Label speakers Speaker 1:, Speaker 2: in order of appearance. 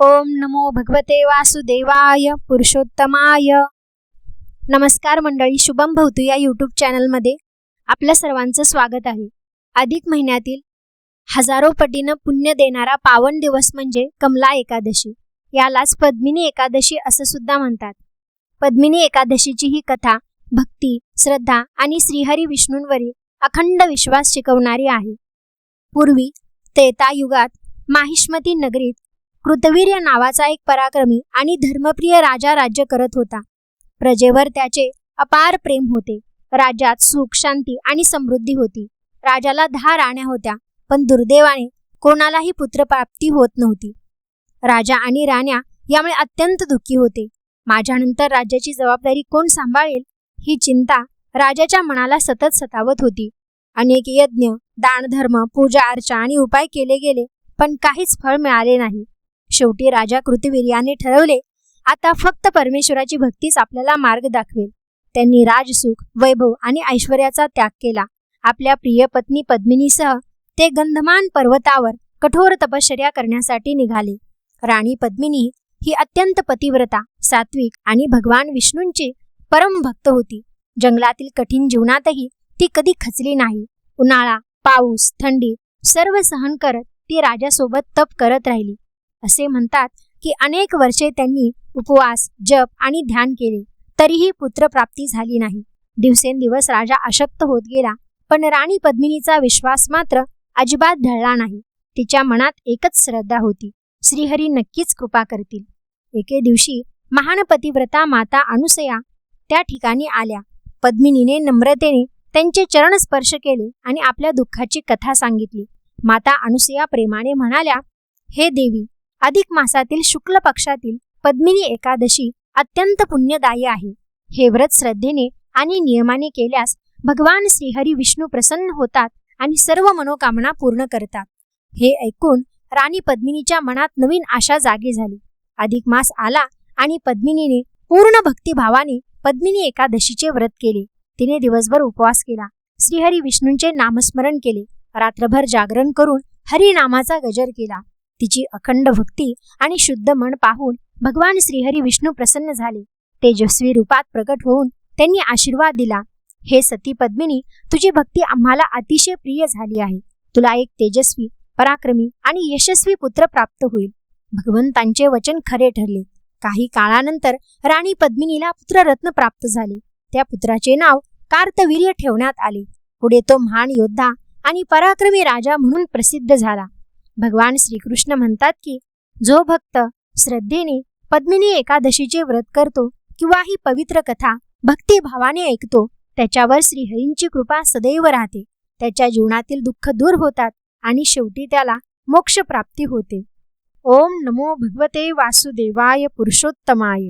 Speaker 1: ओम नमो भगवते वासुदेवाय पुरुषोत्तमाय. नमस्कार मंडळी, शुभम भवतु या यूट्यूब चॅनलमध्ये आपल्या सर्वांचं स्वागत आहे. अधिक महिन्यातील हजारो पटीनं पुण्य देणारा पावन दिवस म्हणजे कमला एकादशी. यालाच पद्मिनी एकादशी असं सुद्धा म्हणतात. पद्मिनी एकादशीची ही कथा भक्ती, श्रद्धा आणि श्रीहरी विष्णूंवरील अखंड विश्वास शिकवणारी आहे. पूर्वी त्रेतायुगात माहिष्मती नगरीत कृतवीर्य नावाचा एक पराक्रमी आणि धर्मप्रिय राजा राज्य करत होता. प्रजेवर त्याचे अपार प्रेम होते. राज्यात सुख, शांती आणि समृद्धी होती. राजाला 10 राण्या होत्या, पण दुर्दैवाने कोणालाही पुत्रप्राप्ती होत नव्हती. राजा आणि राण्या यामुळे अत्यंत दुःखी होते. माझ्यानंतर राज्याची जबाबदारी कोण सांभाळेल ही चिंता राजाच्या मनाला सतत सतावत होती. अनेक यज्ञ, दानधर्म, पूजा अर्चा आणि उपाय केले गेले, पण काहीच फळ मिळाले नाही. शेवटी राजा कृतवीर्याने ठरवले, आता फक्त परमेश्वराची भक्तीच आपल्याला मार्ग दाखवेल. त्यांनी राजसुख, वैभव आणि ऐश्वर्याचा त्याग केला. आपल्या प्रिय पत्नी पद्मिनीसह ते गंधमान पर्वतावर कठोर तपश्चर्या करण्यासाठी निघाले. राणी पद्मिनी ही अत्यंत पतिव्रता, सात्विक आणि भगवान विष्णूंची परम भक्त होती. जंगलातील कठीण जीवनातही ती कधी खचली नाही. उन्हाळा, पाऊस, थंडी सर्व सहन करत ती राजासोबत तप करत राहिली. असे म्हणतात की अनेक वर्षे त्यांनी उपवास, जप आणि ध्यान केले, तरीही पुत्रप्राप्ती झाली नाही. दिवसेंदिवस राजा अशक्त होत गेला, पण राणी पद्मिनीचा विश्वास मात्र अजिबात ढळला नाही. तिच्या मनात एकच श्रद्धा होती, श्रीहरी नक्कीच कृपा करतील. एके दिवशी महान पतिव्रता माता अनुसया त्या ठिकाणी आल्या. पद्मिनीने नम्रतेने त्यांचे चरण स्पर्श केले आणि आपल्या दुःखाची कथा सांगितली. माता अनुसया प्रेमाने म्हणाल्या, हे देवी, अधिक मासातील शुक्ल पक्षातील पद्मिनी एकादशी अत्यंत पुण्यदायी आहे. हे व्रत श्रद्धेने आणि नियमाने केल्यास भगवान श्रीहरी विष्णू प्रसन्न होतात आणि सर्व मनोकामना पूर्ण करतात. हे ऐकून राणी पद्मिनीच्या मनात नवीन आशा जागी झाली. अधिक मास आला आणि पद्मिनीने पूर्ण भक्तिभावाने पद्मिनी एकादशीचे व्रत केले. तिने दिवसभर उपवास केला, श्रीहरी विष्णूंचे नामस्मरण केले, रात्रभर जागरण करून हरिनामाचा गजर केला. तिची अखंड भक्ती आणि शुद्ध मन पाहून भगवान श्रीहरी विष्णू प्रसन्न झाले. तेजस्वी रूपात प्रकट होऊन त्यांनी आशीर्वाद दिला, हे सती पद्मिनी, तुझी भक्ती आम्हाला अतिशय प्रिय झाली आहे. तुला एक तेजस्वी, पराक्रमी आणि यशस्वी पुत्र प्राप्त होईल. भगवंतांचे वचन खरे ठरले. काही काळानंतर राणी पद्मिनीला पुत्ररत्न प्राप्त झाले. त्या पुत्राचे नाव कार्तवीर्य ठेवण्यात आले. पुढे तो महान योद्धा आणि पराक्रमी राजा म्हणून प्रसिद्ध झाला. भगवान श्रीकृष्ण म्हणतात की जो भक्त श्रद्धेने पद्मिनी एकादशीचे व्रत करतो किंवा ही पवित्र कथा भक्तिभावाने ऐकतो, त्याच्यावर श्रीहरींची कृपा सदैव राहते. त्याच्या जीवनातील दुःख दूर होतात आणि शेवटी त्याला मोक्ष प्राप्ती होते. ओम नमो भगवते वासुदेवाय पुरुषोत्तमाय.